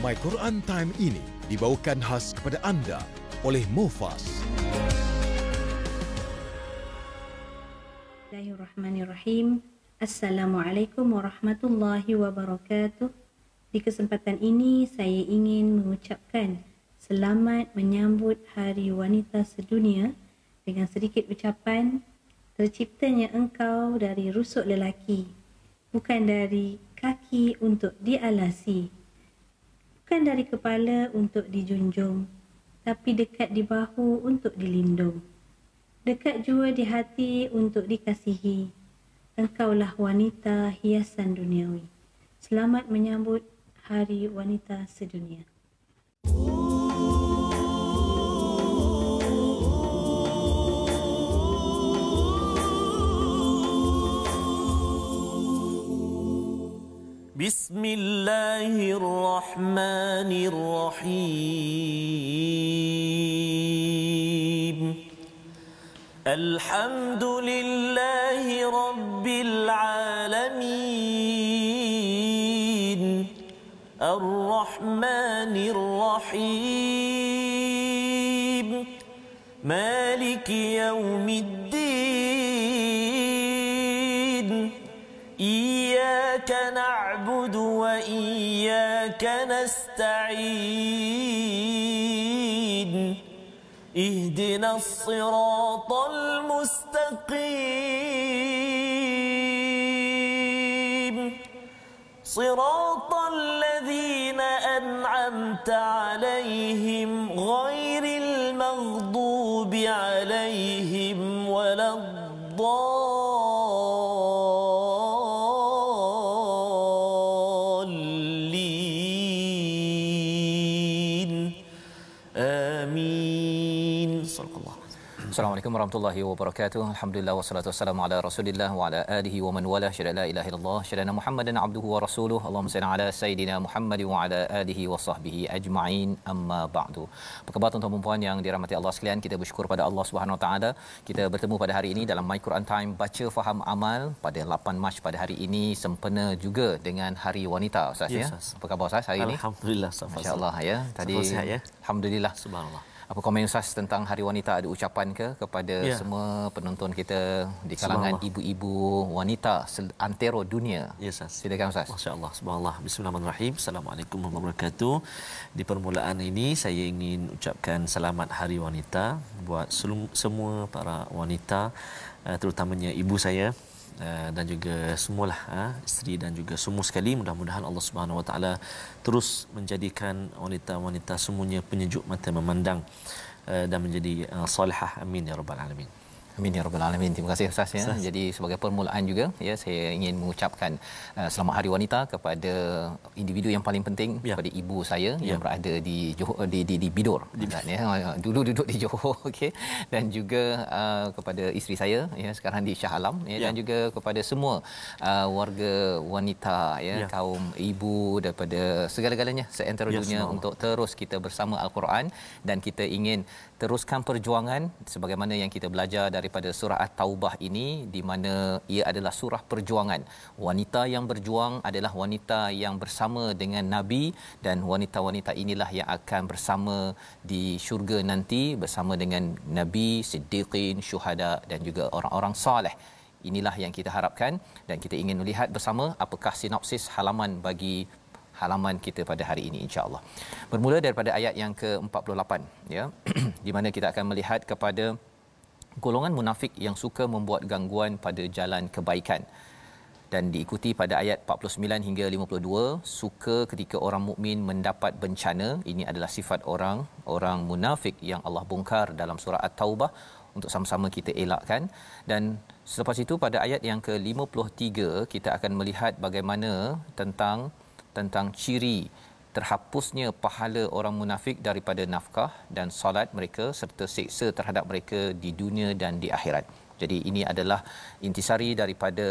My Quran Time ini dibawakan khas kepada anda oleh Mufas. Bismillahirrahmanirrahim. Assalamualaikum warahmatullahi wabarakatuh. Di kesempatan ini saya ingin mengucapkan selamat menyambut Hari Wanita Sedunia dengan sedikit ucapan, terciptanya engkau dari rusuk lelaki, bukan dari kaki untuk dialasi, bukan dari kepala untuk dijunjung, tapi dekat di bahu untuk dilindung. Dekat jua di hati untuk dikasihi. Engkaulah wanita hiasan duniawi. Selamat menyambut Hari Wanita Sedunia. Bismillahirrahmanirrahim. Alhamdulillahi Rabbil Alamin. Ar-Rahmanir-Rahim. Maliki Yawmiddin. Iyyaka na'budu wa iyyaka nasta'in. اهدنا الصراط المستقيم صراط الذين أنعمت عليهم غير المغضوب عليهم ولا الضالين آمين. Assalamualaikum warahmatullahi wabarakatuh. Alhamdulillah wassalatu wassalamu ala Rasulillah wa ala alihi wa man wala. Syada la ilaha illallah, syada Muhammadan abduhu wa rasuluh. Allahumma salli ala sayidina Muhammad wa ala alihi wa sahbihi ajma'in. Amma ba'du. Apa khabar tuan-tuan dan puan yang dirahmati Allah sekalian? Kita bersyukur pada Allah Subhanahu wa taala. Kita bertemu pada hari ini dalam My Quran Time baca faham amal pada 8 Mac pada hari ini, sempena juga dengan Hari Wanita Ustaz ya. Apa khabar Ustaz hari ini? Alhamdulillah. Masya-Allah ya. Tadi sihat, ya? Alhamdulillah. Subhanallah. Apa komen Ustaz tentang Hari Wanita? Ada ucapan ke kepada semua penonton kita di kalangan ibu-ibu wanita antero dunia? Ya, Ustaz. Silakan Ustaz. Masya-Allah, subhanallah. Bismillahirrahmanirrahim. Assalamualaikum warahmatullahi wabarakatuh. Di permulaan ini saya ingin ucapkan selamat Hari Wanita buat semua para wanita, terutamanya ibu saya dan juga semualah isteri dan juga semua sekali. Mudah-mudahan Allah Subhanahu Wa Taala terus menjadikan wanita-wanita semuanya penyejuk mata memandang dan menjadi salihah. Amin ya rabbal alamin. Amin ya rabbal alamin. Terima kasih Ustaz ya. Jadi sebagai permulaan juga ya, saya ingin mengucapkan selamat Hari Wanita kepada individu yang paling penting, kepada ibu saya yang berada di Johor, di Bidor ya. Dulu duduk di Johor, okey, dan juga kepada isteri saya ya sekarang di Shah Alam ya, dan juga kepada semua warga wanita ya, kaum ibu daripada segala-galanya seantero dunia, untuk terus kita bersama Al-Quran, dan kita ingin teruskan perjuangan sebagaimana yang kita belajar daripada surah At-Taubah ini, di mana ia adalah surah perjuangan. Wanita yang berjuang adalah wanita yang bersama dengan Nabi, dan wanita-wanita inilah yang akan bersama di syurga nanti bersama dengan Nabi, Siddiqin, Syuhada dan juga orang-orang soleh. Inilah yang kita harapkan, dan kita ingin melihat bersama apakah sinopsis halaman bagi halaman kita pada hari ini insya-Allah. Bermula daripada ayat yang ke-48 ya di mana kita akan melihat kepada golongan munafik yang suka membuat gangguan pada jalan kebaikan, dan diikuti pada ayat 49 hingga 52, suka ketika orang mukmin mendapat bencana. Ini adalah sifat orang munafik yang Allah bongkar dalam surah At-Taubah untuk sama-sama kita elakkan. Dan selepas itu pada ayat yang ke-53 kita akan melihat bagaimana tentang ciri terhapusnya pahala orang munafik daripada nafkah dan solat mereka, serta siksa terhadap mereka di dunia dan di akhirat. Jadi ini adalah intisari daripada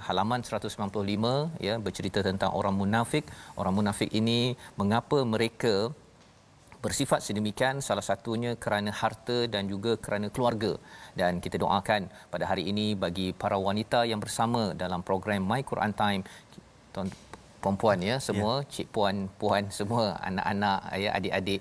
halaman 195 ya, bercerita tentang orang munafik. Orang munafik ini mengapa mereka bersifat sedemikian, salah satunya kerana harta dan juga kerana keluarga. Dan kita doakan pada hari ini bagi para wanita yang bersama dalam program My Quran Time, puan-puan ya, semua cik puan semua, anak-anak ya, adik-adik,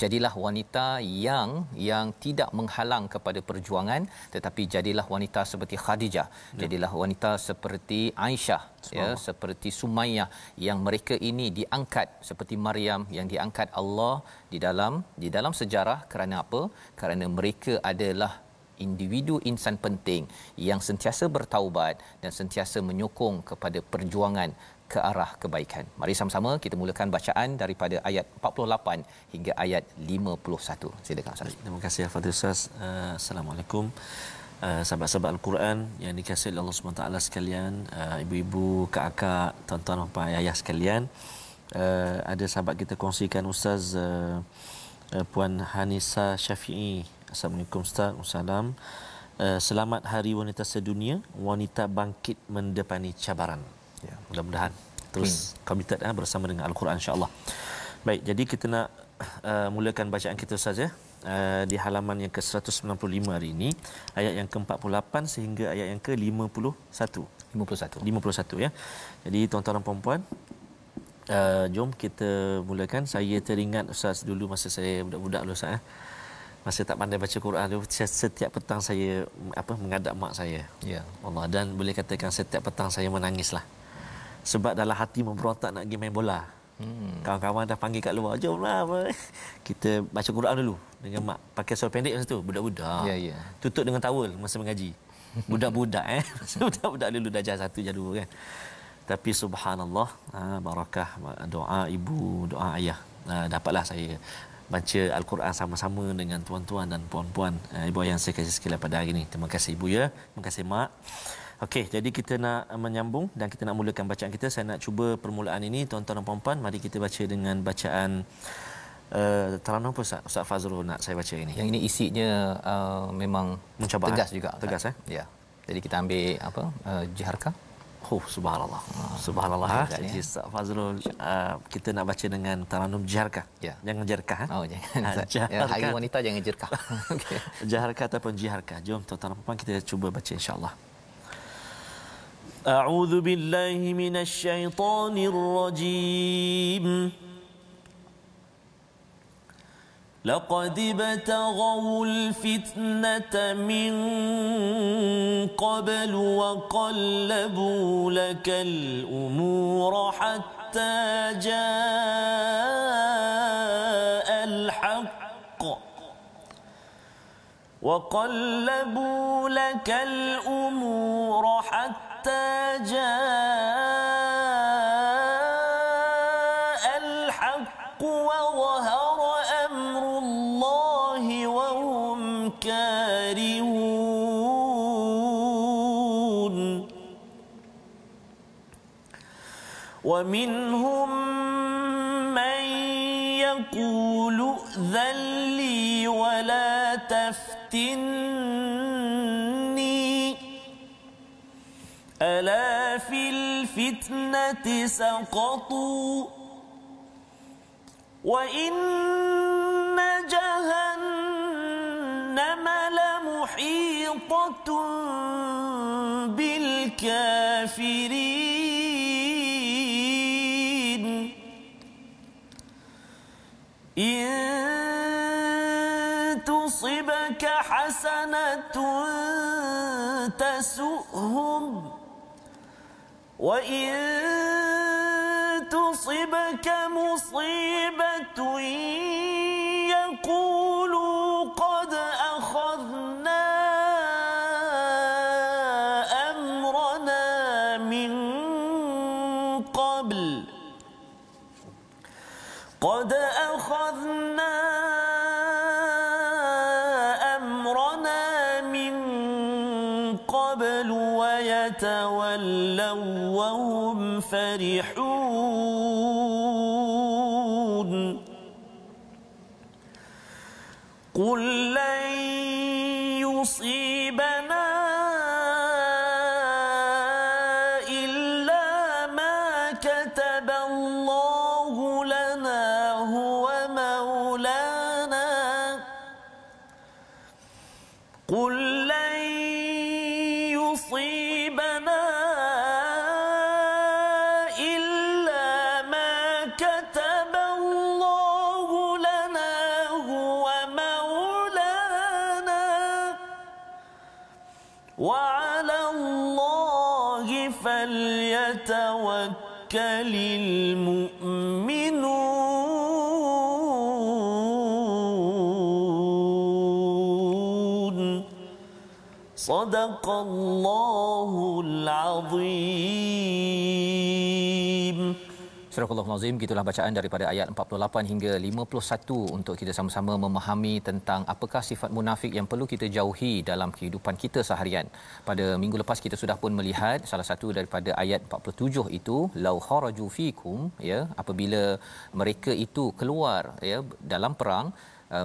jadilah wanita yang tidak menghalang kepada perjuangan, tetapi jadilah wanita seperti Khadijah, jadilah wanita seperti Aisyah ya, seperti Sumayyah, yang mereka ini diangkat, seperti Maryam yang diangkat Allah di dalam sejarah. Kerana apa? Kerana mereka adalah individu insan penting yang sentiasa bertaubat dan sentiasa menyokong kepada perjuangan ke arah kebaikan. Mari sama-sama kita mulakan bacaan daripada ayat 48 hingga ayat 51. Silakan Ustaz. Terima kasih Fadil Ustaz. Assalamualaikum sahabat-sahabat Al-Quran yang dikasihi oleh Allah SWT sekalian, ibu-ibu, kakak, tuan-tuan, puan, ayah sekalian. Ada sahabat kita kongsikan Ustaz, Puan Hanisa Syafi'i. Assalamualaikum Ustaz. Wassalam. Selamat Hari Wanita Sedunia. Wanita bangkit mendepani cabaran. Ya, mudah-mudahan terus komited bersama dengan Al-Quran insya-Allah. Baik, jadi kita nak mulakan bacaan kita saja di halaman yang ke-195 hari ini, ayat yang ke-48 sehingga ayat yang ke-51 ya. Jadi tuan-tuan dan puan-puan, jom kita mulakan. Saya teringat Ustaz dulu masa saya budak-budak dulu Ustaz, masa tak pandai baca Quran tu, setiap petang saya mengadap mak saya. Ya Allah, dan boleh katakan setiap petang saya menangislah. Sebab dalam hati memberontak nak pergi main bola. Kawan-kawan dah panggil kat luar, jomlah kita baca Quran dulu dengan mak. Pakai seluar pendek masa tu, budak-budak. Ya. Tutup dengan towel masa mengaji. Budak-budak masa budak-budak dulu dah darjah 1 darjah 2 kan. Tapi subhanallah, barakah doa ibu, doa ayah. Dapatlah saya baca Al-Quran sama-sama dengan tuan-tuan dan puan-puan, ibu ayah yang saya kasih sekalian pada hari ini. Terima kasih ibu ya, terima kasih mak. Okey, jadi kita nak menyambung dan kita nak mulakan bacaan kita. Saya nak cuba permulaan ini tuan-tuan dan puan-puan, mari kita baca dengan bacaan Taranum Ustaz Fazrul nak saya baca ini. Yang ini isinya memang mencabar, tegas juga. Tegas ya. Jadi kita ambil Jiharka. Subhanallah. Subhanallah. Jadi Ustaz Fazrul, kita nak baca dengan Taranum Jiharka. Ya. Jangan jerkah. Jangan. Ya, hari wanita jangan jerkah. Okey. Jiharka ataupun Jiharka. Jom tuan-tuan dan puan kita cuba baca insya-Allah. A'udzu billahi minasyaitonir rajim. لقد ابتغوا الفتنة من قبل وقلبوا لك الأمور حتى جاء الحق وقلبوا لك الأمور حتى جاء الحق وظهر أمر الله وهم كارهون ومنهم من يقول ائذن لي ولا تفتني ألا في الفتنة سقطوا وإن جهنم لمحيطة بالكافرين إن تصبك حسنة تسؤهم وإن تصبك مصيبة يقولوا قد أخذنا أمرنا من قبل قد أخذنا أمرنا من قبل ويتولوا وهم فرحون قل لن يصيبنا إلا ما كتب الله لنا هو مولانا قل لن يصيبنا إلا فليتوكل المؤمنون صدق الله العظيم. Surah Al-Azim, gitulah bacaan daripada ayat 48 hingga 51 untuk kita sama-sama memahami tentang apakah sifat munafik yang perlu kita jauhi dalam kehidupan kita seharian. Pada minggu lepas kita sudah pun melihat salah satu daripada ayat 47 itu, lau kharaju fikum, ya, apabila mereka itu keluar, ya, dalam perang,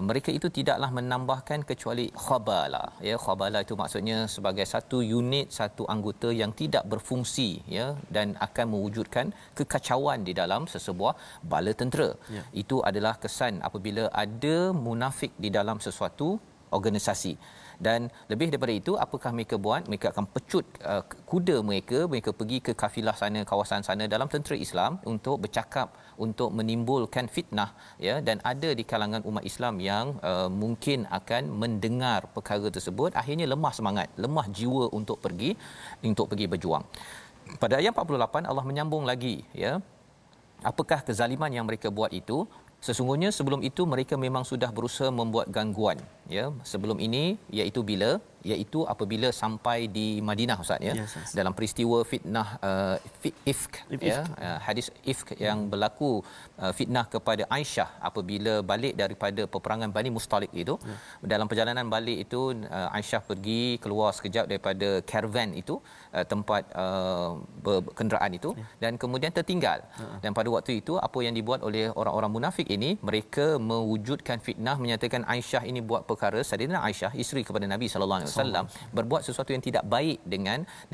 mereka itu tidaklah menambahkan kecuali khabala, ya. Khabala itu maksudnya sebagai satu unit, satu anggota yang tidak berfungsi, ya, dan akan mewujudkan kekacauan di dalam sesebuah bala tentera, ya. Itu adalah kesan apabila ada munafik di dalam sesuatu organisasi. Dan lebih daripada itu, apakah mereka buat? Mereka akan pecut kuda mereka pergi ke kafilah sana, kawasan sana dalam tentera Islam untuk bercakap, untuk menimbulkan fitnah, ya. Dan ada di kalangan umat Islam yang mungkin akan mendengar perkara tersebut, akhirnya lemah semangat, lemah jiwa untuk pergi berjuang. Pada ayat 48 Allah menyambung lagi, ya, apakah kezaliman yang mereka buat itu. Sesungguhnya sebelum itu mereka memang sudah berusaha membuat gangguan, ya, sebelum ini, iaitu apabila sampai di Madinah, Ustaz, ya. Yes. Dalam peristiwa fitnah ifk, ya, hadis ifk yang berlaku, fitnah kepada Aisyah apabila balik daripada peperangan Bani Mustalik itu. Dalam perjalanan balik itu, Aisyah pergi keluar sekejap daripada caravan itu, tempat kenderaan itu, dan kemudian tertinggal. Dan pada waktu itu apa yang dibuat oleh orang-orang munafik ini, mereka mewujudkan fitnah, menyatakan Aisyah ini buat perkara, Sayyidina Aisyah, isteri kepada Nabi sallallahu alaihi wasallam, berbuat sesuatu yang tidak baik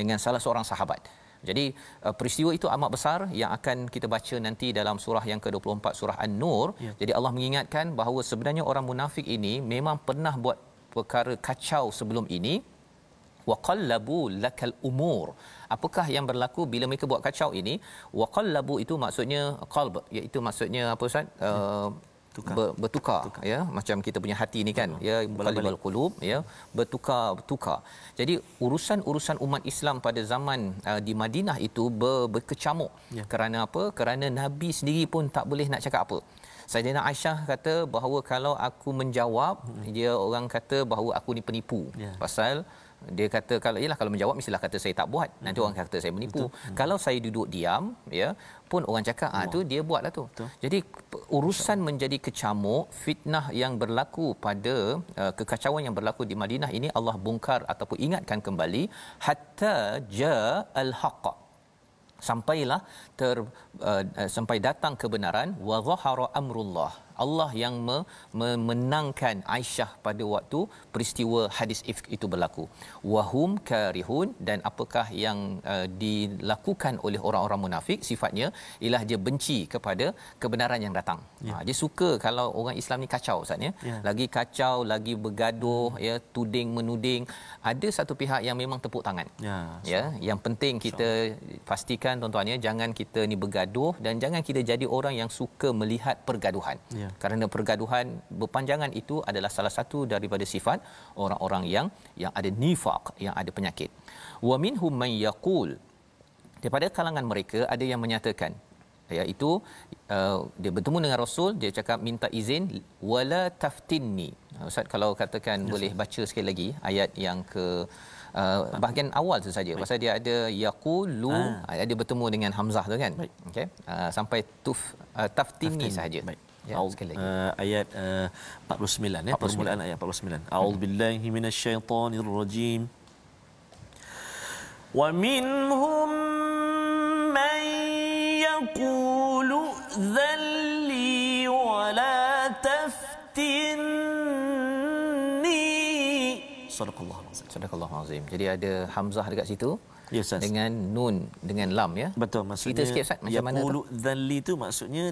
dengan salah seorang sahabat. Jadi peristiwa itu amat besar yang akan kita baca nanti dalam surah yang ke-24, surah An-Nur. Ya. Jadi Allah mengingatkan bahawa sebenarnya orang munafik ini memang pernah buat perkara kacau sebelum ini. Waqallabu lakal umur. Apakah yang berlaku bila mereka buat kacau ini? Waqallabu itu maksudnya qalb, iaitu maksudnya apa, Ustaz? Bertukar, ya, macam kita punya hati ni kan, ya, qalbul qulub, ya, bertukar. Jadi urusan umat Islam pada zaman di Madinah itu berkecamuk, ya. Kerana apa? Kerana Nabi sendiri pun tak boleh nak cakap apa. Sayyidina Aisyah kata bahawa kalau aku menjawab, dia orang kata bahawa aku ni penipu, ya. Pasal dia kata kalau menjawab mestilah kata saya tak buat, nanti orang kata saya menipu. Kalau saya duduk diam, ya, pun orang cakap tu dia buatlah tu. Jadi urusan menjadi kecamuk, fitnah yang berlaku pada kekacauan yang berlaku di Madinah ini Allah bongkar ataupun ingatkan kembali, hatta ja'al haqq, sampailah sampai datang kebenaran, wa zahara amrullah, Allah yang memenangkan Aisyah pada waktu peristiwa hadis ifk itu berlaku. Wahum karihun, dan apakah yang dilakukan oleh orang-orang munafik, sifatnya ialah dia benci kepada kebenaran yang datang. Ya. Dia suka kalau orang Islam ni kacau, Ustaz, ya. Ya. Lagi kacau, lagi bergaduh, ya, tuding menuding. Ada satu pihak yang memang tepuk tangan. Ya, yang penting kita pastikan, tuan-tuan, ya, jangan kita ni bergaduh dan jangan kita jadi orang yang suka melihat pergaduhan. Ya. Kerana pergaduhan berpanjangan itu adalah salah satu daripada sifat orang-orang yang ada nifaq, yang ada penyakit. Wa minhum man yaqul, daripada kalangan mereka ada yang menyatakan, iaitu dia bertemu dengan Rasul, dia cakap minta izin, wala taftinni. Ustaz, kalau katakan boleh baca sekali lagi ayat yang ke bahagian awal tu saja. Pasal dia ada yaqulu, dia bertemu dengan Hamzah tu kan. Okey, sampai taftinni saja. Ya, sekali lagi. Ayat 49, ya, permulaan ayat 49. A'udzubillahi minasyaitonirrajim. Wa minhum man yaqulu dhalli wa la taftinni. Sadaqallahu azim. Jadi ada Hamzah dekat situ. Yes, dengan nun, dengan lam, ya. Betul, maksudnya kita sikit, Ustaz, macam mana tu? Yaqulu tu maksudnya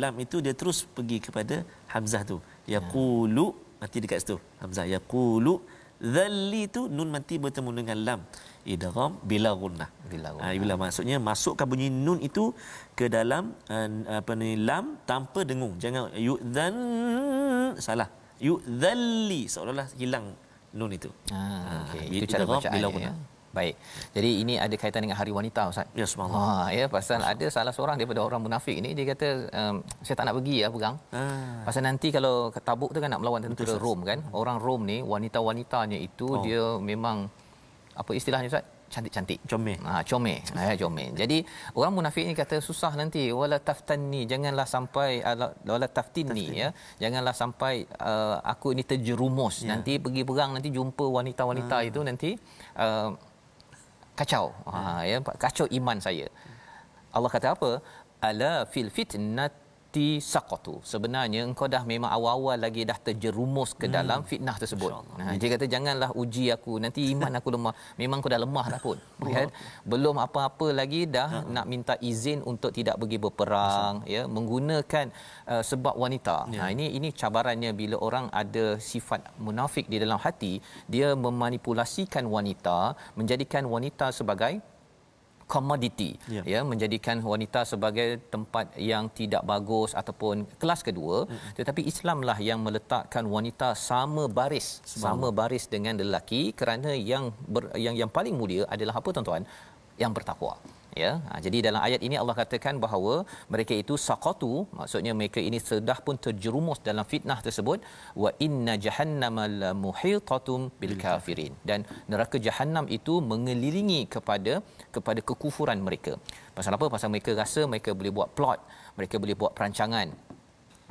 lam itu dia terus pergi kepada Hamzah tu. Yaqulu mati dekat situ. Hamzah yaqulu, dhalli tu nun mati bertemu dengan lam. Idgham bila gunnah. Bila maksudnya masukkan bunyi nun itu ke dalam lam tanpa dengung. Jangan yu'dhan, salah. Yu'dhalli, seolah-olah hilang nun itu. Okey, itu cara bacaannya, ya. Baik. Jadi ini ada kaitan dengan Hari Wanita, Ustaz. Ya, subhanallah. Ya, pasal ada salah seorang daripada orang munafik ni, dia kata saya tak nak pergi perang. Pasal nanti kalau ke Tabuk tu kan nak melawan tentera Rom kan. Orang Rom ni wanita-wanitanya itu dia memang apa istilahnya, Ustaz? Cantik-cantik. Comel. Comel. Comel. Jadi orang munafik ni kata susah nanti, wala taftanni, janganlah sampai wala taftinni, ya. Janganlah sampai aku ini terjerumus. Nanti pergi perang, nanti jumpa wanita-wanita itu nanti kacau. Kacau iman saya. Allah kata apa? Ala fil fitnati saqatu. Sebenarnya engkau dah memang awal-awal lagi dah terjerumus ke dalam fitnah tersebut. Dia kata janganlah uji aku, nanti iman aku lemah. Memang kau dah lemah dah pun. Kan? Belum apa-apa lagi dah nak minta izin untuk tidak pergi berperang, ya, menggunakan sebab wanita. Ini cabarannya bila orang ada sifat munafik di dalam hati, dia memanipulasikan wanita, menjadikan wanita sebagai komoditi, ya, menjadikan wanita sebagai tempat yang tidak bagus ataupun kelas kedua. Tetapi Islamlah yang meletakkan wanita sama baris dengan lelaki, kerana yang paling mulia adalah apa, tuan-tuan? Yang bertakwa. Ya, jadi dalam ayat ini Allah katakan bahawa mereka itu saqatu, maksudnya mereka ini sudah pun terjerumus dalam fitnah tersebut. Wa inna jahannama lamuhitatum bil kafirin, dan neraka jahanam itu mengelilingi kepada kekufuran mereka. Pasal apa? Pasal mereka rasa mereka boleh buat plot, mereka boleh buat perancangan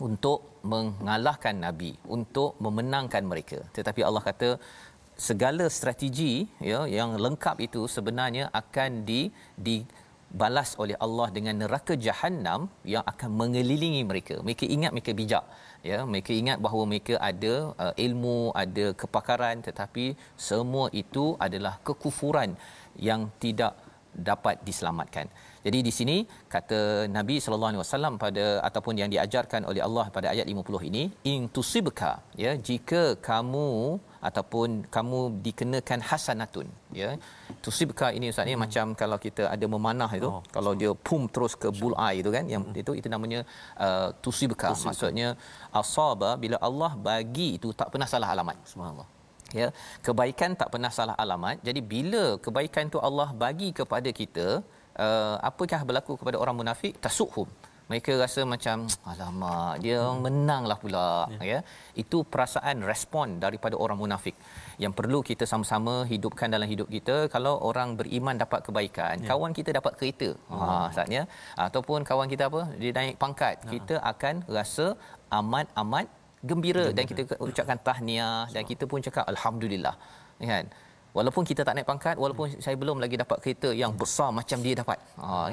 untuk mengalahkan Nabi, untuk memenangkan mereka. Tetapi Allah kata segala strategi, ya, yang lengkap itu sebenarnya akan dibalas oleh Allah dengan neraka jahanam yang akan mengelilingi mereka. Mereka ingat mereka bijak, ya, mereka ingat bahawa mereka ada ilmu, ada kepakaran, tetapi semua itu adalah kekufuran yang tidak dapat diselamatkan. Jadi di sini kata Nabi sallallahu alaihi wasallam pada ataupun yang diajarkan oleh Allah pada ayat 50 ini, in tusibka, ya, jika kamu ataupun kamu dikenakan hasanatun, ya. Tusibka ini Ustaz ni macam kalau kita ada memanah itu, kalau dia pum terus ke bullseye itu kan, yang itu namanya tusibka. Maksudnya asaba, bila Allah bagi itu tak pernah salah alamat. Subhanallah. Ya, kebaikan tak pernah salah alamat. Jadi bila kebaikan tu Allah bagi kepada kita, apakah berlaku kepada orang munafik? Tasuhum. Mereka rasa macam alamak, dia menanglah pula, ya. Itu perasaan respon daripada orang munafik yang perlu kita sama-sama hidupkan dalam hidup kita. Kalau orang beriman dapat kebaikan, kawan kita dapat kereta, saatnya, ataupun kawan kita dia naik pangkat, kita akan rasa amat gembira dan kita ucapkan tahniah dan kita pun cakap alhamdulillah, kan. Walaupun kita tak naik pangkat, walaupun saya belum lagi dapat kereta yang besar macam dia dapat,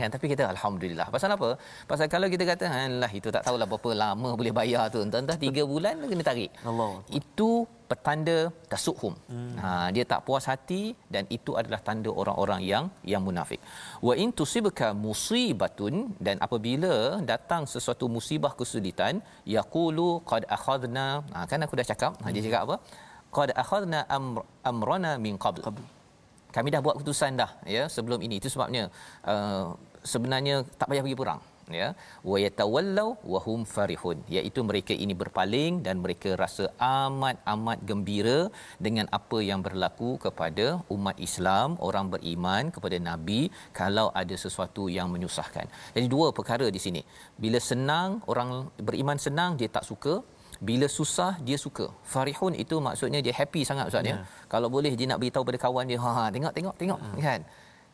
kan, tapi kita alhamdulillah. Pasal apa? Pasal kalau kita kata alah itu tak tahulah berapa lama boleh bayar tu, entah 3 bulan kena tarik, Allah, itu petanda tasuhum. Dia tak puas hati, dan itu adalah tanda orang-orang yang munafik. Wa in tusibka musibatun, dan apabila datang sesuatu musibah kesulitan, yaqulu qad akhadna, kan aku dah cakap, dia cakap apa? Qad akhadna amrana min qabl. Kami dah buat keputusan dah, ya, sebelum ini. Itu sebabnya sebenarnya tak payah pergi perang, ya. Wa yatawallau wa hum farihun, iaitu mereka ini berpaling dan mereka rasa amat gembira dengan apa yang berlaku kepada umat Islam, orang beriman kepada Nabi, kalau ada sesuatu yang menyusahkan. Jadi dua perkara di sini. Bila senang, orang beriman senang, dia tak suka. Bila susah, dia suka. Farihun itu maksudnya dia happy sangat, Ustaz, ya. Kalau boleh dia nak beritahu pada kawan dia, tengok, kan.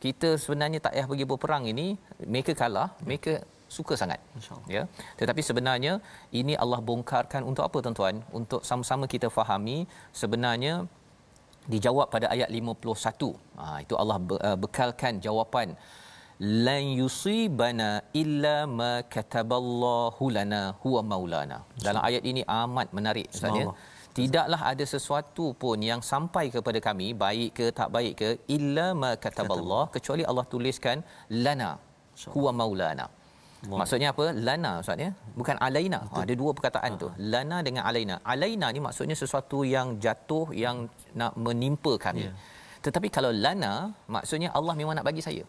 Kita sebenarnya tak payah pergi berperang ini, mereka kalah, mereka suka sangat, ya. Tetapi sebenarnya ini Allah bongkarkan untuk apa, tuan-tuan? Untuk sama-sama kita fahami. Sebenarnya dijawab pada ayat 51. Itu Allah bekalkan jawapan, lan yusibana illa ma kataballahu lana huwa maulana. Dalam ayat ini amat menarik, Ustaz, ya. Tidaklah ada sesuatu pun yang sampai kepada kami, baik ke tak baik ke, illa ma kataballah, kecuali Allah tuliskan lana huwa maulana. Maksudnya apa? Lana, Ustaz, ya, bukan alaina. Ada dua perkataan tu, lana dengan alaina. Alaina ni maksudnya sesuatu yang jatuh, yang nak menimpa kami. Tetapi kalau lana, maksudnya Allah memang nak bagi saya.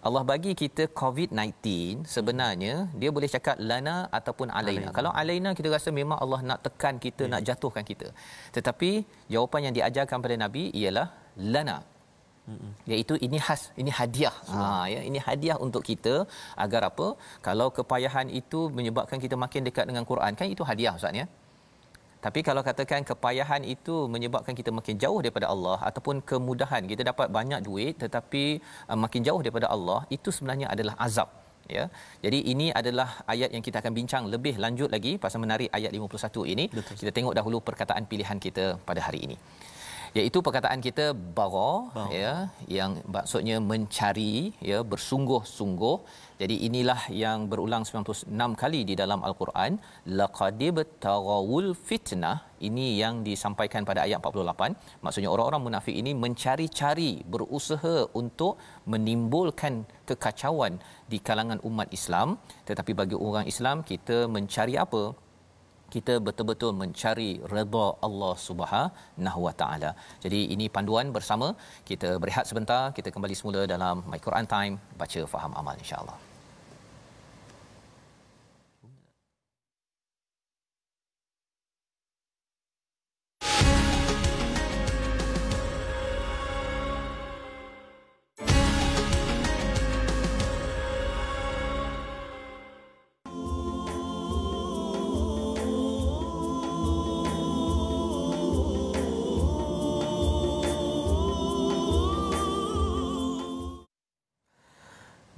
Allah bagi kita COVID-19, sebenarnya dia boleh cakap lana ataupun alaina. Kalau alaina, kita rasa memang Allah nak tekan kita, nak jatuhkan kita. Tetapi jawapan yang diajarkan pada Nabi ialah lana Iaitu ini khas, ini hadiah. Ya, ini hadiah untuk kita agar apa? Kalau kepayahan itu menyebabkan kita makin dekat dengan Quran, kan itu hadiah Ustaz ya. Tapi kalau katakan kepayahan itu menyebabkan kita makin jauh daripada Allah, ataupun kemudahan kita dapat banyak duit tetapi makin jauh daripada Allah, itu sebenarnya adalah azab. Ya. Jadi ini adalah ayat yang kita akan bincang lebih lanjut lagi pasal menarik ayat 51 ini. Betul. Kita tengok dahulu perkataan pilihan kita pada hari ini. Iaitu perkataan kita bara, ya, yang maksudnya mencari, ya, bersungguh-sungguh. Jadi inilah yang berulang 96 kali di dalam Al-Quran. Laqadib taghawul fitnah, ini yang disampaikan pada ayat 48. Maksudnya orang-orang munafik ini mencari-cari, berusaha untuk menimbulkan kekacauan di kalangan umat Islam. Tetapi bagi orang Islam, kita mencari apa? Kita betul-betul mencari redha Allah Subhanahu Wa Taala. Jadi ini panduan bersama. Kita berehat sebentar, kita kembali semula dalam My Quran Time, baca faham amal insya-Allah.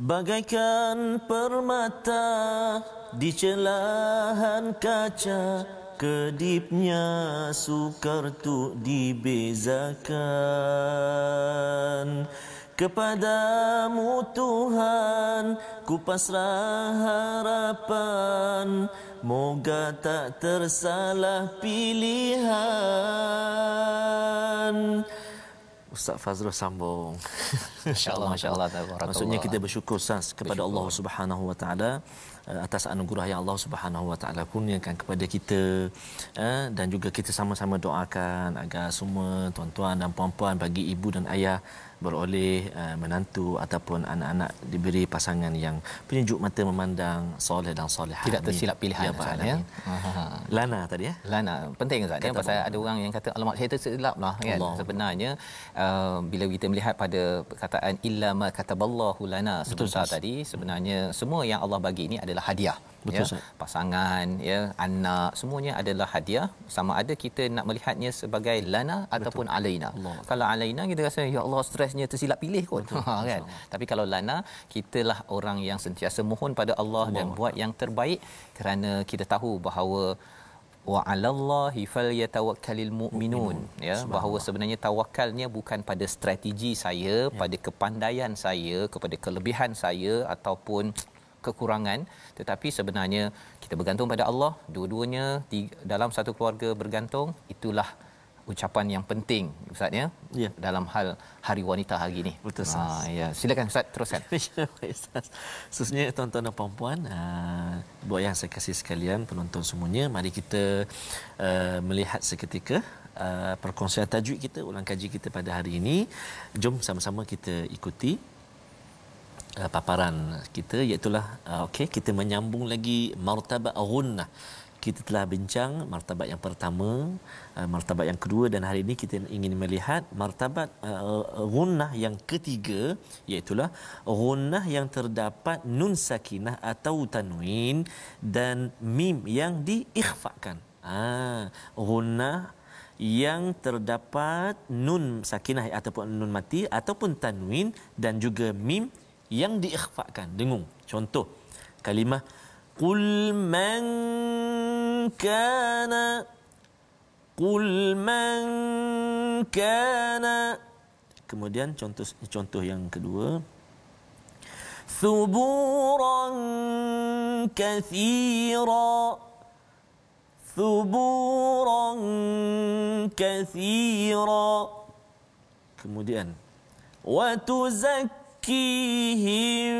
Bagaikan permata di celahan kaca, kedipnya sukar tu dibezakan. Kepadamu Tuhan ku pasrah harapan, moga tak tersalah pilihan. Ustaz Fazrul sambung. Masya-Allah, masya-Allah. Maksudnya kita bersyukur Ustaz kepada Allah Subhanahu Wa Taala atas anugerah yang Allah Subhanahu Wa Taala kurniakan kepada kita, dan juga kita sama-sama doakan agar semua tuan-tuan dan puan-puan, bagi ibu dan ayah, beroleh menantu ataupun anak-anak diberi pasangan yang penyejuk mata memandang, soleh dan solehah. Tidak tersilap pilihan ya. Lana tadi ya. Lana penting Ustaz ya, pasal ada orang yang kata alamak saya tersilap lah kan. Allah. Sebenarnya bila kita melihat pada perkataan illa ma kataballahu lana sebentar tadi, sebenarnya semua yang Allah bagi ini adalah hadiah. Betul, ya, pasangan, ya, anak, semuanya adalah hadiah. Sama ada kita nak melihatnya sebagai lana ataupun alaina. Allah. Kalau alaina kita rasa ya Allah stresnya tersilap pilih kot. Kan. Tapi kalau lana, kitalah orang yang sentiasa mohon pada Allah dan buat yang terbaik, kerana kita tahu bahawa wa 'alallahi falyatawakkalul mu'minun, ya, bahawa sebenarnya tawakalnya bukan pada strategi saya, pada kepandaian saya, kepada kelebihan saya ataupun kekurangan, tetapi sebenarnya kita bergantung pada Allah. Dua-duanya dalam satu keluarga bergantung. Itulah ucapan yang penting Ustaz ya, dalam hal Hari Wanita hari ini. Betul ya, silakan Ustaz teruskan. Ustaz, khususnya tuan-tuan dan puan-puan, buat yang saya kasih sekalian, penonton semuanya, mari kita melihat seketika perkongsian tajwid kita, ulang kaji kita pada hari ini. Jom sama-sama kita ikuti paparan kita, iaitu okey, kita menyambung lagi martabat ghunnah. Kita telah bincang martabat yang pertama, martabat yang kedua, dan hari ini kita ingin melihat martabat ghunnah yang ketiga, iaitu ghunnah yang terdapat nun sakinah atau tanwin dan mim yang diikhfakan. Ghunnah yang terdapat nun sakinah ataupun nun mati ataupun tanwin dan juga mim yang diikhfakan. Dengung contoh kalimah qul man kana, kemudian contoh yang kedua thuburan kathira, kemudian wa tuzakkihim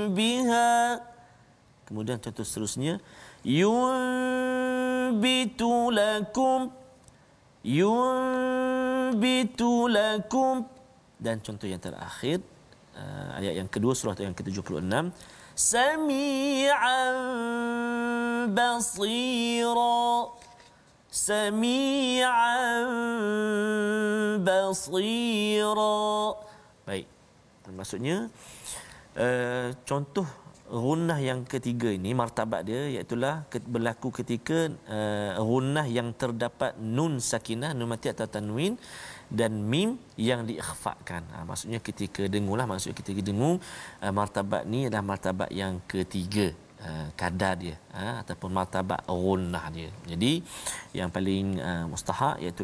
biha, kemudian contoh seterusnya yunbitu lakum, dan contoh yang terakhir ayat yang kedua surah yang ke-76 sami'an basira. sami'an basira. Baik. Maksudnya contoh gunnah yang ketiga ini, martabat dia iaitu berlaku ketika gunnah yang terdapat nun sakinah, nun mati atau tanwin, dan mim yang diikhfakan. Maksudnya ketika dengung martabat ni adalah martabat yang ketiga, kadar dia ataupun martabat gunnah dia. Jadi yang paling mustahak iaitu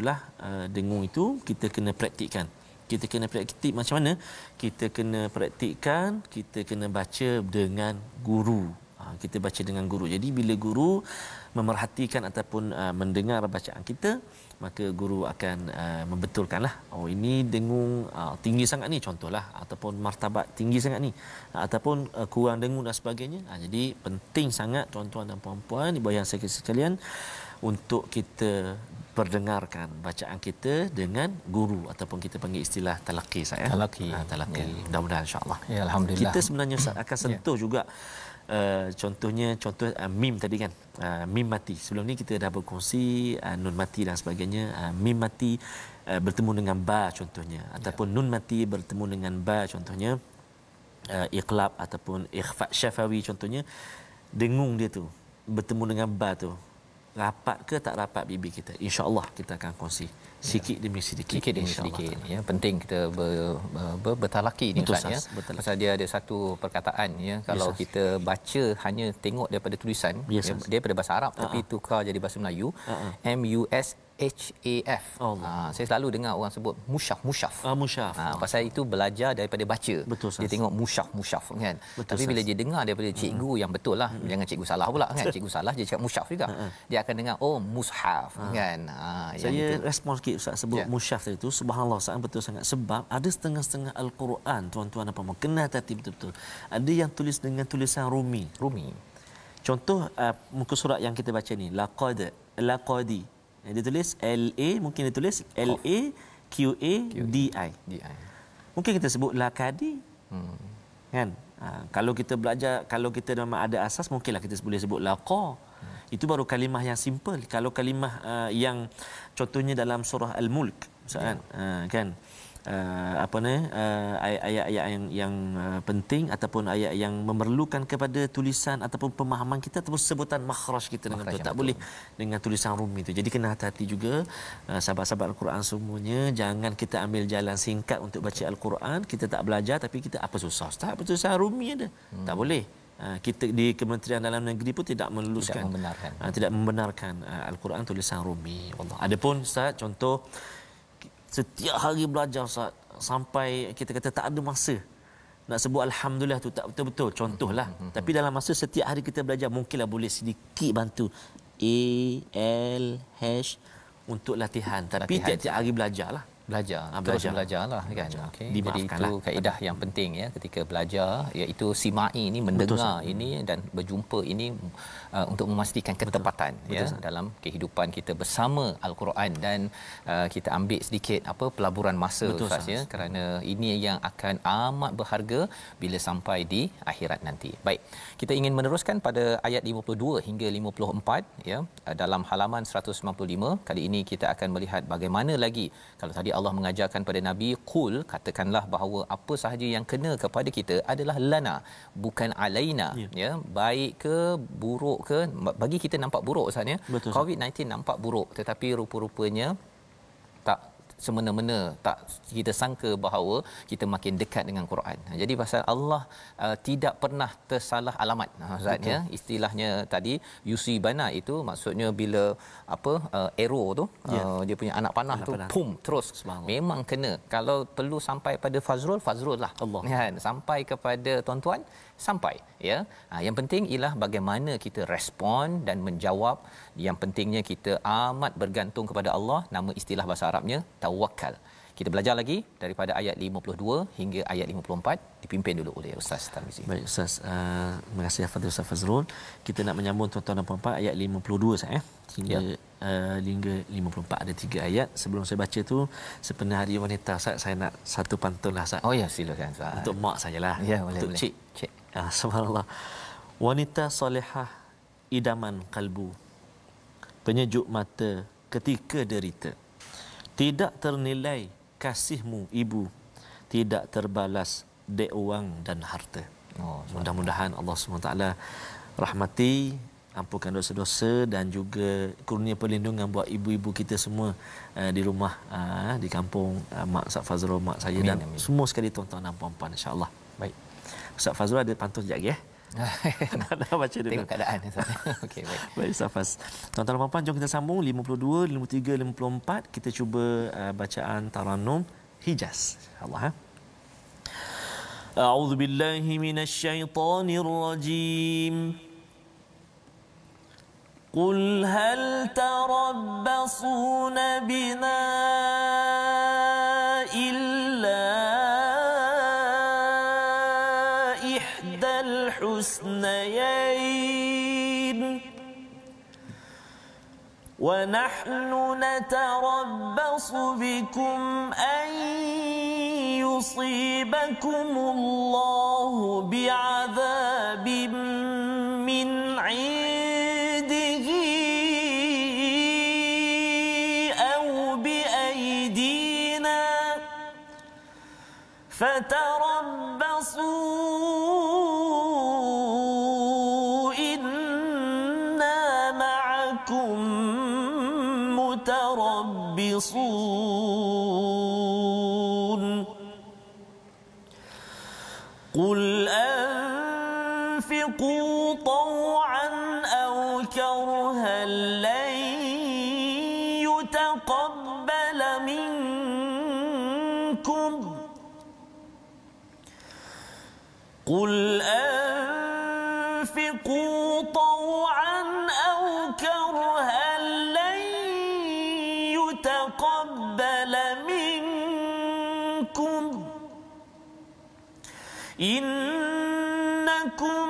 dengung itu kita kena praktikkan. Kita kena praktik macam mana? Kita kena praktikkan, kita kena baca dengan guru. Kita baca dengan guru. Jadi bila guru memerhatikan ataupun mendengar bacaan kita, maka guru akan membetulkanlah, oh ini dengung tinggi sangat ni contohlah, ataupun martabat tinggi sangat ni, ataupun kurang dengung dan sebagainya. Jadi penting sangat tuan-tuan dan puan-puan, ibu ayah saya sekalian, untuk kita perdengarkan bacaan kita dengan guru, ataupun kita panggil istilah talaqi saya. Talaqi. Ya. Mudah-mudahan insya-Allah. Ya, alhamdulillah. Kita sebenarnya akan sentuh juga contoh mim tadi kan. Mim mati. Sebelum ni kita dah berkongsi nun mati dan sebagainya. Mim mati bertemu dengan ba contohnya, ataupun nun mati bertemu dengan ba contohnya. Iqlab ataupun ikhfa syafawi contohnya. Dengung dia tu bertemu dengan ba tu, rapat ke tak rapat bibir kita, insya-Allah kita akan kongsi sikit demi sedikit, ya. Penting kita bertalaki ni Ustaz, ya. Pasal dia ada satu perkataan, ya, kalau kita baca hanya tengok daripada tulisan, ya, dia daripada bahasa Arab tapi tukar jadi bahasa Melayu, MUSHAF. Saya selalu dengar orang sebut mushaf. Pasal itu belajar daripada baca. Dia tengok mushaf kan. Tapi bila dia dengar daripada cikgu yang betul lah, jangan cikgu salah pula kan. Cikgu salah dia cakap mushaf juga. Dia akan dengar oh mushaf kan. Saya respon sikit Ustaz sebut mushaf tadi tu, subhanallah sangat betul sangat, sebab ada setengah-setengah al-Quran tuan-tuan apa mau kena hati betul-betul. Ada yang tulis dengan tulisan Rumi. Contoh muka surat yang kita baca ni, laqadi. Dia tulis LA, mungkin dia tulis LAQADI. Mungkin kita sebut laqadi. Kan? Kalau kita belajar, kalau kita memang ada asas, mungkinlah kita boleh sebut laqa. Itu baru kalimah yang simple. Kalau kalimah yang contohnya dalam surah Al-Mulk, kan? Ayat-ayat yang penting ataupun ayat yang memerlukan kepada tulisan ataupun pemahaman kita ataupun sebutan makhraj kita dengan betul. Tak boleh dengan tulisan Rumi itu. Jadi kena hati-hati juga sahabat-sahabat Al-Quran semuanya, jangan kita ambil jalan singkat untuk baca Al-Quran. Kita tak belajar tapi kita apa susah Ustaz, apa tulisan Rumi ada. Tak boleh. Kita di Kementerian Dalam Negeri pun tidak meluluskan, tidak membenarkan Al-Quran tulisan Rumi. Allah. Adapun Ustaz, contoh setiap hari belajar Ustaz, sampai kita kata tak ada masa nak sebut alhamdulillah tu, tak betul-betul contohlah. Tapi dalam masa setiap hari kita belajar, mungkinlah boleh sedikit bantu ALH untuk latihan. Tapi tiap-tiap hari belajarlah. Terus belajarlah kan. Okey. Jadi itu kaedah yang penting, ya, ketika belajar, iaitu simai ini, mendengar ini dan berjumpa ini untuk memastikan ketepatan, ya, dalam kehidupan kita bersama Al-Quran. Dan kita ambil sedikit pelaburan masa Ustaz, ya, kerana ini yang akan amat berharga bila sampai di akhirat nanti. Baik, kita ingin meneruskan pada ayat 52 hingga 54, ya, dalam halaman 195. Kali ini kita akan melihat bagaimana lagi, kalau tadi Allah mengajarkan pada Nabi, qul, katakanlah bahawa apa sahaja yang kena kepada kita adalah lana, bukan alaina, ya, baik ke buruk ke, bagi kita nampak buruk Ustaz, ya. COVID-19 nampak buruk, tetapi rupa-rupanya tak semena-mena, tak kita sangka bahawa kita makin dekat dengan Quran. Jadi pasal Allah tidak pernah tersalah alamat, Ustaz, ya. Istilahnya tadi yusibana itu maksudnya bila arrow tu, dia punya anak panah tu pum terus memang kena. Kalau perlu sampai pada Fazrul lah Allah, kan, sampai kepada tuan-tuan sampai, ya. Yang penting ialah bagaimana kita respon dan menjawab. Yang pentingnya kita amat bergantung kepada Allah. Nama istilah bahasa Arabnya tawakkal. Kita belajar lagi daripada ayat 52 hingga ayat 54, dipimpin dulu oleh Ustaz Tarmizi. Baik Ustaz, terima kasih Fadil Ustaz Fazrul. Kita nak menyambung tuan-tuan dan puan-puan ayat 52 saya, hingga hingga 54, ada 3 ayat. Sebelum saya baca tu, sepenuh hari wanita Ustaz, saya nak satu pantun lah Ustaz. Oh ya, silakan Ustaz. Untuk mak sajalah. Ya, boleh, untuk boleh. Cik. Subhanallah. Wanita solehah idaman kalbu, penyejuk mata ketika derita. Tidak ternilai kasihmu ibu, tidak terbalas dek wang dan harta. Mudah-mudahan Allah SWT rahmati, ampunkan dosa-dosa dan juga kurnia perlindungan buat ibu-ibu kita semua di rumah, di kampung, mak Ustaz Fazrul, mak saya, amin, dan amin, semua sekali tuan-tuan dan puan-puan, insya-Allah. Baik. Ustaz Fazrul ada pantun sekejap lagi Dah baca dulu. Tengok keadaan. Okey, baik. Baik, Safas. Tuan-tuan dan puan-puan, jom kita sambung 52, 53, 54. Kita cuba bacaan Tarannum Hijaz. InsyaAllah. A'udzu billahi minasyaitonir rajim. Qul hal tarabbasuna bina illa الحسنيين ونحن نتربص بكم أن يصيبكم الله بعذاب من عنده أو بأيدينا فتربصوا قل أنفقوا طوعا أو كرها لن يتقبل منكم قل أنفقوا طوعا أو كرها لن يتقبل منكم إنكم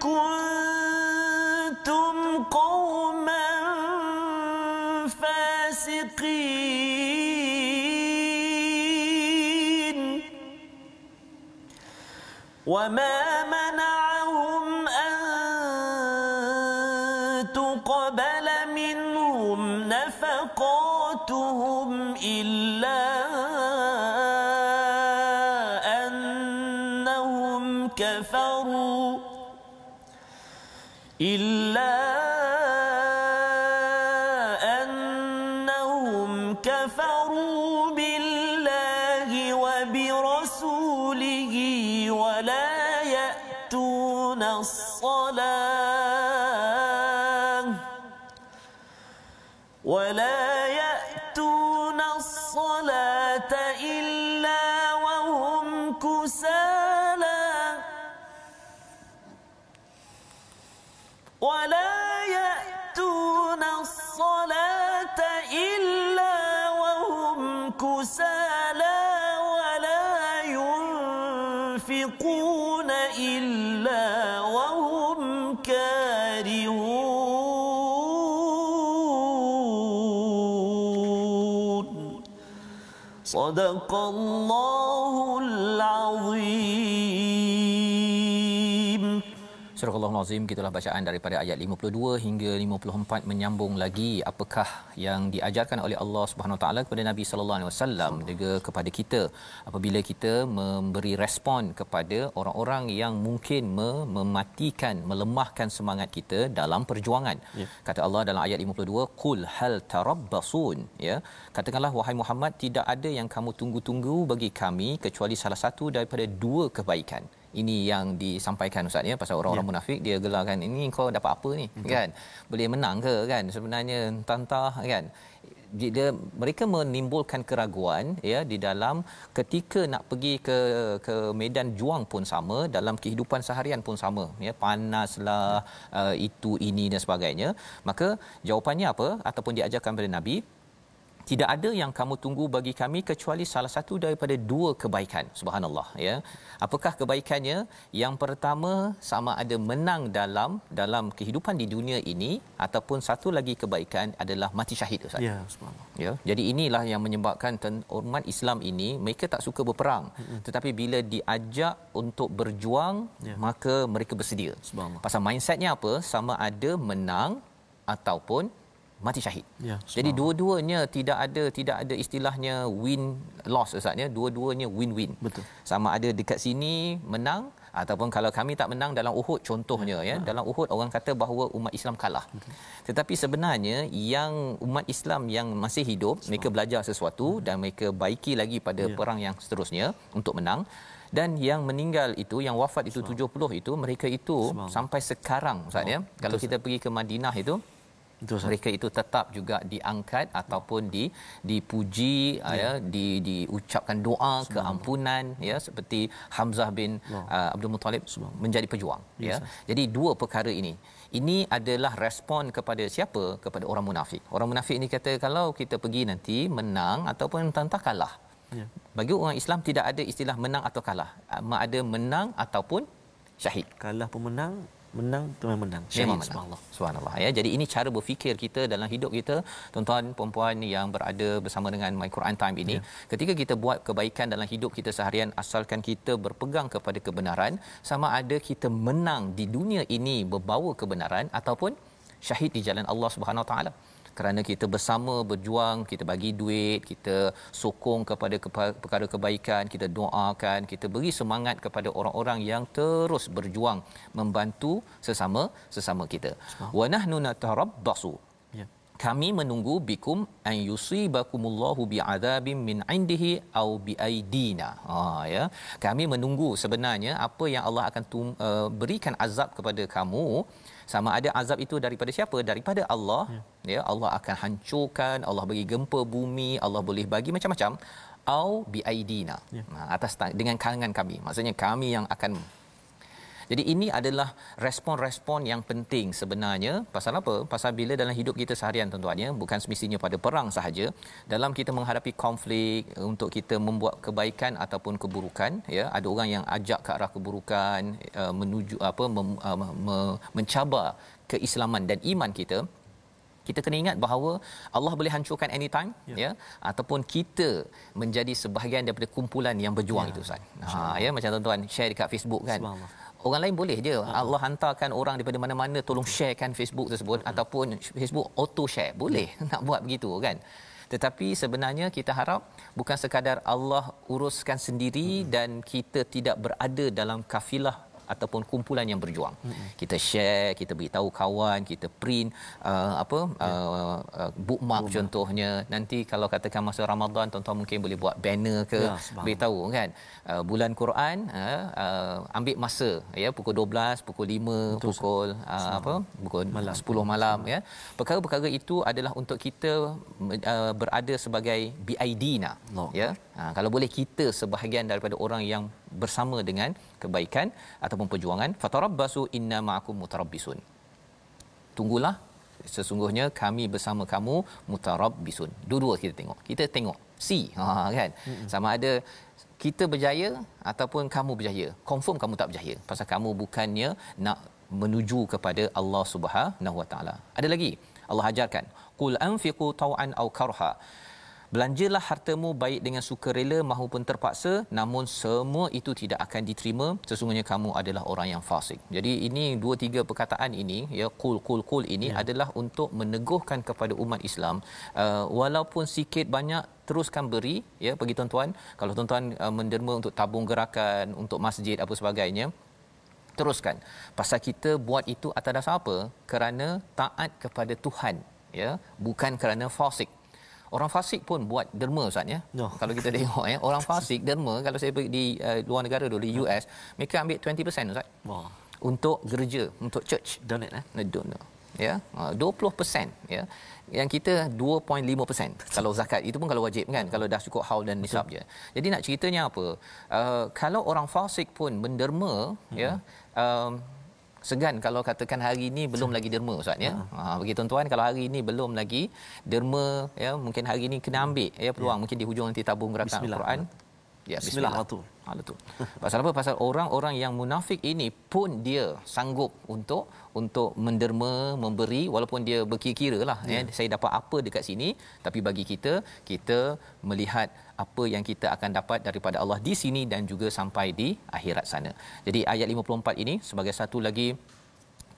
كنتم قوما فاسقين وما منعهم أن تقبل منهم نفقاتهم إلا أنهم كفروا بالله وبرسوله ولا يأتون الصلاة إلا وهم كسالى ولا يأتون الصلاة إلا وهم كسالى ولا ينفقون إلا وهم كارهون صدق الله العظيم. Surah Al-Azim, gitulah bacaan daripada ayat 52 hingga 54, menyambung lagi apakah yang diajarkan oleh Allah Subhanahu Wa Taala kepada Nabi sallallahu alaihi wasallam juga kepada kita apabila kita memberi respon kepada orang-orang yang mungkin mematikan, melemahkan semangat kita dalam perjuangan. Kata Allah dalam ayat 52, qul hal tarabbasun, ya, katakanlah wahai Muhammad, tidak ada yang kamu tunggu-tunggu bagi kami kecuali salah satu daripada dua kebaikan. Ini yang disampaikan Ustaz, ya, pasal orang-orang munafik dia gelarkan, ini kau dapat apa ni, kan, boleh menang ke, kan, sebenarnya tantah, kan, mereka menimbulkan keraguan, ya, di dalam ketika nak pergi ke medan juang pun sama, dalam kehidupan seharian pun sama, ya, panaslah, itu ini dan sebagainya. Maka jawapannya apa ataupun diajarkan oleh Nabi, tidak ada yang kamu tunggu bagi kami kecuali salah satu daripada dua kebaikan. Subhanallah, ya. Apakah kebaikannya? Yang pertama, sama ada menang dalam kehidupan di dunia ini, ataupun satu lagi kebaikan adalah mati syahid, Ustaz. Ya, subhanallah. Ya, jadi inilah yang menyebabkan umat Islam ini mereka tak suka berperang, tetapi bila diajak untuk berjuang, maka mereka bersedia. Subhanallah. Pasal mindsetnya apa? Sama ada menang ataupun mati syahid. Ya, jadi dua-duanya tidak ada istilahnya win loss Ustaz ya. Dua-duanya win-win. Betul. Sama ada dekat sini menang ataupun kalau kami tak menang dalam Uhud contohnya ya. Dalam Uhud orang kata bahawa umat Islam kalah. Betul. Tetapi sebenarnya yang umat Islam yang masih hidup mereka belajar sesuatu dan mereka baiki lagi pada perang yang seterusnya untuk menang. Dan yang meninggal itu, yang wafat itu 70 itu, mereka itu sampai sekarang Ustaz ya. Kalau kita pergi ke Madinah itu, mereka itu tetap juga diangkat ataupun dipuji ya, diucapkan doa keampunan ya, seperti Hamzah bin Abdul Muttalib menjadi pejuang ya. Jadi dua perkara ini adalah respon kepada siapa? Kepada orang munafik. Orang munafik ini kata kalau kita pergi nanti menang ataupun entah kalah. Ya. Bagi orang Islam tidak ada istilah menang atau kalah. Ada menang ataupun syahid. Kalah pemenang, menang memang menang. Syahid. Subhanallah ya. Jadi ini cara berfikir kita dalam hidup kita, tuan-tuan puan-puan yang berada bersama dengan My Quran Time ini. Ketika kita buat kebaikan dalam hidup kita seharian, asalkan kita berpegang kepada kebenaran, sama ada kita menang di dunia ini berbawa kebenaran ataupun syahid di jalan Allah Subhanahu Wa Taala. Kerana kita bersama berjuang, kita bagi duit, kita sokong kepada perkara kebaikan, kita doakan, kita beri semangat kepada orang-orang yang terus berjuang membantu sesama kita. Wa nahnu natarabbasu. Kami menunggu bikum an yusibakumullahu bi'adzabin min indihi au biaidina. Ya. Kami menunggu sebenarnya apa yang Allah akan berikan azab kepada kamu. Sama ada azab itu daripada siapa? Daripada Allah. Ya, Allah akan hancurkan, Allah bagi gempa bumi, Allah boleh bagi macam-macam. Au biaidina. Atas dengan tangan kami. Maksudnya kami yang akan. Jadi ini adalah respon-respon yang penting sebenarnya. Pasal apa? Pasal bila dalam hidup kita seharian tuan-tuan ya, bukan semestinya pada perang sahaja, dalam kita menghadapi konflik untuk kita membuat kebaikan ataupun keburukan ya, ada orang yang ajak ke arah keburukan, menuju mencabar keislaman dan iman kita. Kita kena ingat bahawa Allah boleh hancurkan anytime ya, ataupun kita menjadi sebahagian daripada kumpulan yang berjuang itu Ustaz. Ya, macam tuan-tuan share dekat Facebook kan. Orang lain boleh je. Allah hantarkan orang daripada mana-mana tolong sharekan Facebook tersebut ataupun Facebook auto share. Boleh nak buat begitu kan. Tetapi sebenarnya kita harap bukan sekadar Allah uruskan sendiri dan kita tidak berada dalam kafilah ataupun kumpulan yang berjuang. Kita share, kita beritahu kawan, kita print bookmark contohnya. Nanti kalau katakan masa Ramadan tuan-tuan mungkin boleh buat banner ke, beritahu kan. Bulan Quran ambil masa ya, pukul 12, pukul 5, pukul pukul 10 malam ya. Perkara-perkara itu adalah untuk kita berada sebagai BID-na ya. Kalau boleh kita sebahagian daripada orang yang bersama dengan kebaikan ataupun perjuangan. Fatarabbasu inna ma'akum mutarabbisun. Tunggulah, sesungguhnya kami bersama kamu mutarabbisun. Dua-dua kita tengok see kan. Sama ada kita berjaya ataupun kamu berjaya. Confirm kamu tak berjaya pasal kamu bukannya nak menuju kepada Allah Subhanahu Wa Taala. Ada lagi Allah ajarkan, qul anfiqu taw'an aw karha. Belanjalah hartamu baik dengan sukarela maupun terpaksa, namun semua itu tidak akan diterima. Sesungguhnya kamu adalah orang yang fasik. Jadi ini 2-3 perkataan ini ya, qul ini adalah untuk meneguhkan kepada umat Islam, walaupun sikit banyak teruskan beri ya bagi tuan-tuan. Kalau tuan-tuan menderma untuk tabung gerakan, untuk masjid apa sebagainya, teruskan. Pasal kita buat itu atas dasar apa? Kerana taat kepada Tuhan ya, bukan kerana fasik. Orang fasik pun buat derma Ustaz ya. Kalau kita tengok ya, orang fasik derma, kalau saya pergi di luar negara dulu di US, mereka ambil 20% Ustaz. Untuk gereja, untuk church. Donate ya. 20% ya. Yang kita 2.5% kalau zakat. Itu pun kalau wajib kan, kalau dah cukup haul dan nisab je. Jadi nak ceritanya apa? Kalau orang fasik pun menderma ya, segan kalau katakan hari ini belum lagi derma Ustaz ya. Bagi tuan-tuan kalau hari ini belum lagi derma ya, mungkin hari ini kena ambil ya peluang, mungkin di hujung nanti tabung gerakan Al-Quran. Ya, bismillah. Betul. Pasal apa? Pasal orang-orang yang munafik ini pun dia sanggup untuk menderma, memberi, walaupun dia berkira-kiralah ya, saya dapat apa dekat sini, tapi bagi kita melihat apa yang kita akan dapat daripada Allah di sini dan juga sampai di akhirat sana. Jadi ayat 54 ini sebagai satu lagi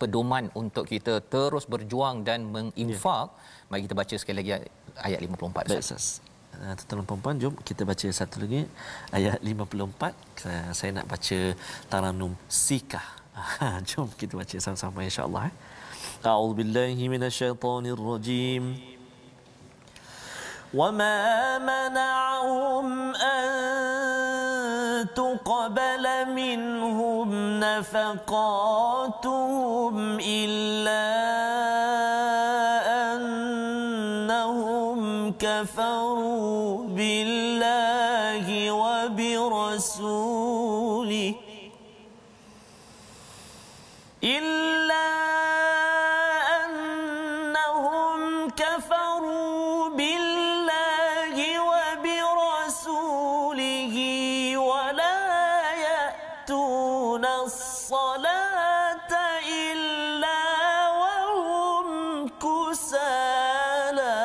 pedoman untuk kita terus berjuang dan menginfak. Mari kita baca sekali lagi ayat 54. Baik, Ustaz. Tuan-tuan dan puan, jom kita baca satu lagi ayat 54. Saya nak baca Taranum Sikah. Jom kita baca sama-sama insya-Allah. A'udzubillahi minasyaitonirrajim. وما منعهم أن تقبل منهم نفقاتهم إلا أنهم كفروا بالله وبرسوله إلا أنهم كفروا بالله وبرسوله ولا يأتون الصلاة إلا وهم كسالى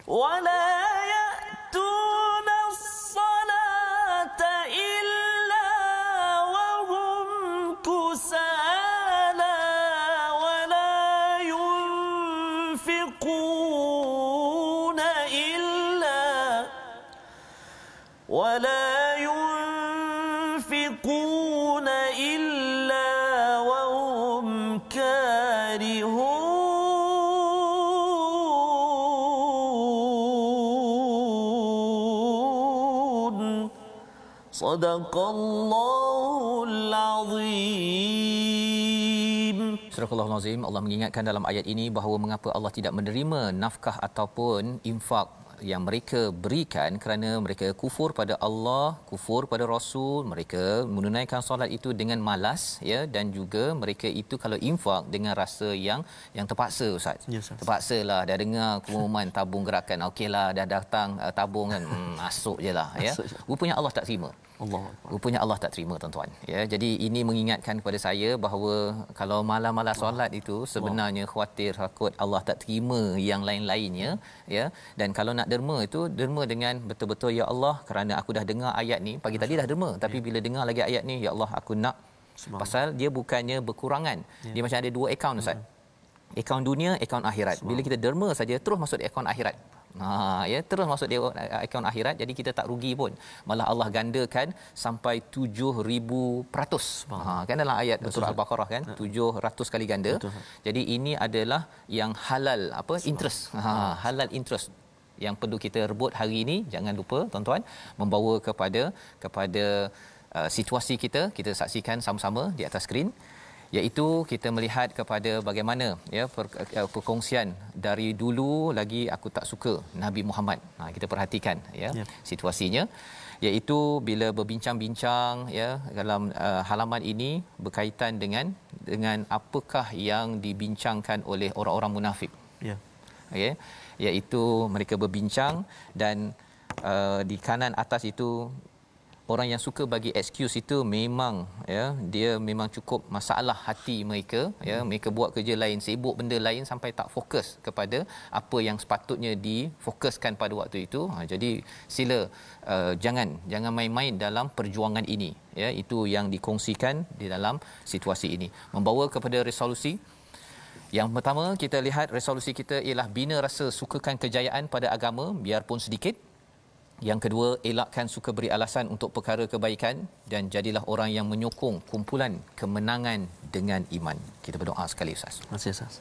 ولا يأتون الصلاة إلا وهم كسالى ولا ينفقون إلا وهم كارهون صدق الله العظيم. Surah Al-Azim, Allah mengingatkan dalam ayat ini bahawa mengapa Allah tidak menerima nafkah ataupun infak yang mereka berikan kerana mereka kufur pada Allah, kufur pada Rasul, mereka menunaikan solat itu dengan malas, ya, dan juga mereka itu kalau infak dengan rasa yang terpaksa, Ustaz. Yes, Terpaksalah dah dengar pengumuman tabung gerakan, okeylah dah datang tabung kan, masuk jelah, ya. Rupanya Allah tak terima. Rupanya Allah tak terima, tuan-tuan, ya. Jadi ini mengingatkan kepada saya bahawa kalau malam-malam solat itu sebenarnya khawatir takut Allah tak terima yang lain-lainnya, ya. Dan kalau nak derma itu derma dengan betul-betul, ya Allah, kerana aku dah dengar ayat ni, pagi tadi dah derma, tapi bila dengar lagi ayat ni, ya Allah aku nak. Pasal dia bukannya berkurangan, dia macam ada dua akaun, Ustaz. Akaun dunia, akaun akhirat. Bila kita derma saja terus masuk di akaun akhirat. Ya, terus masuk di akaun akhirat, jadi kita tak rugi pun. Malah Allah gandakan sampai 7,000%. Kan dalam ayat surah Al-Baqarah kan, 700 kali ganda. Betul. Jadi ini adalah yang halal interest. Halal interest yang perlu kita rebut hari ini. Jangan lupa, tuan-tuan, membawa kepada situasi kita saksikan sama-sama di atas skrin, iaitu kita melihat kepada bagaimana, ya, perkongsian dari dulu lagi aku tak suka Nabi Muhammad. Kita perhatikan, ya, situasinya, iaitu bila berbincang-bincang, ya, dalam halaman ini berkaitan dengan apakah yang dibincangkan oleh orang-orang munafik. Ya. Okey, iaitu mereka berbincang dan di kanan atas itu orang yang suka bagi excuse itu memang, ya, dia memang cukup masalah hati mereka, ya, mereka buat kerja lain, sibuk benda lain sampai tak fokus kepada apa yang sepatutnya difokuskan pada waktu itu. Jadi sila jangan main-main dalam perjuangan ini, ya. Itu yang dikongsikan di dalam situasi ini, membawa kepada resolusi. Yang pertama kita lihat resolusi kita ialah bina rasa sukakan kejayaan pada agama biarpun sedikit. Yang kedua, elakkan suka beri alasan untuk perkara kebaikan dan jadilah orang yang menyokong kumpulan kemenangan dengan iman. Kita berdoa sekali, Ustaz. Terima kasih, Ustaz.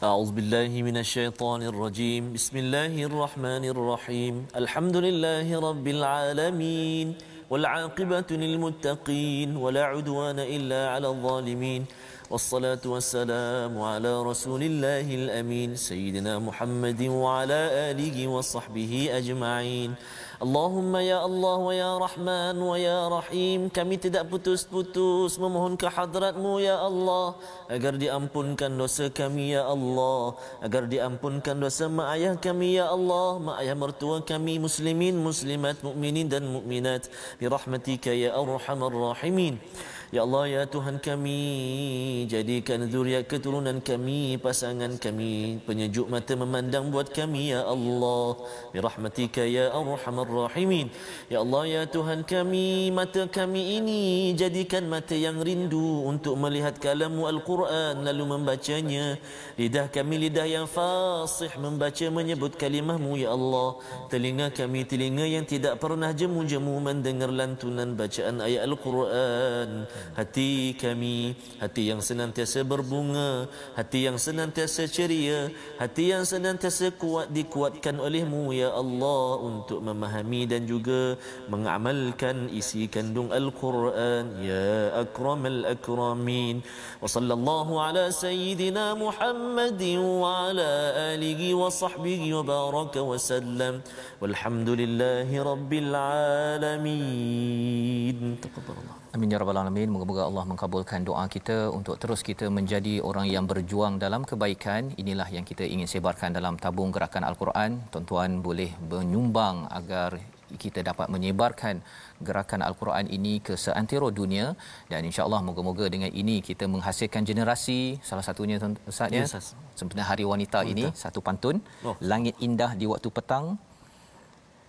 A'udzubillahi minasyaitonirrajim. Bismillahirrahmanirrahim. Alhamdulillahirabbil alamin. Wal 'aqibatu lil muttaqin wa la 'udwana illa 'alal zalimin. والصلاة والسلام على رسول الله الأمين سيدنا محمد وعلى آله وصحبه أجمعين. Allahumma ya Allah wa ya Rahman wa ya Rahim, kami tidak putus-putus memohon ke hadrat-Mu ya Allah agar diampunkan dosa kami ya Allah, agar diampunkan dosa mak ayah kami ya Allah, mak ayah mertua kami, muslimin, muslimat, mukminin dan mukminat bi rahmatika ya arhamar rahimin. Ya Allah, ya Tuhan kami, jadikan zuriat keturunan kami, pasangan kami penyejuk mata memandang buat kami ya Allah bi rahmatika ya arhamar arhamar rahimin. Ya Allah ya Tuhan kami, mata kami ini jadikan mata yang rindu untuk melihat kalam-Mu Al-Quran lalu membacanya. Lidah kami lidah yang fasih membaca menyebut kalimah-Mu ya Allah. Telinga kami telinga yang tidak pernah jemu-jemu mendengar lantunan bacaan ayat Al-Quran. Hati kami hati yang senantiasa berbunga, hati yang senantiasa ceria, hati yang senantiasa kuat dikuatkan oleh-Mu ya Allah untuk memahami dan juga mengamalkan isi kandung Al-Quran ya akramal akramin. Wa sallallahu ala sayyidina Muhammadin wa ala alihi wa sahbihi wa baraka wa sallam. Walhamdulillahi rabbil alamin. Taqabbalallah. Amin ya rabbal alamin. Moga-moga Allah mengabulkan doa kita untuk terus kita menjadi orang yang berjuang dalam kebaikan. Inilah yang kita ingin sebarkan dalam tabung gerakan Al-Quran. Tuan-tuan boleh menyumbang agar kita dapat menyebarkan gerakan Al-Quran ini ke seantero dunia, dan insya-Allah moga-moga dengan ini kita menghasilkan generasi. Salah satunya Ustaz ya, sempena Hari Wanita ini satu pantun, langit indah di waktu petang,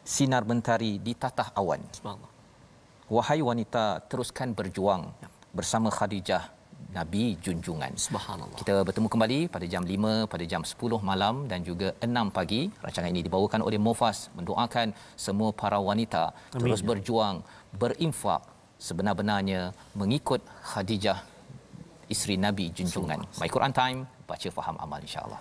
sinar mentari di tatah awan. Subhanallah. Wahai wanita, teruskan berjuang bersama Khadijah, Nabi junjungan. Subhanallah. Kita bertemu kembali pada jam 5, pada jam 10 malam dan juga 6 pagi. Rancangan ini dibawakan oleh Mufas, mendoakan semua para wanita terus berjuang, berinfak sebenar-benarnya mengikut Khadijah, isteri Nabi junjungan. My Quran Time, baca faham amal insya-Allah.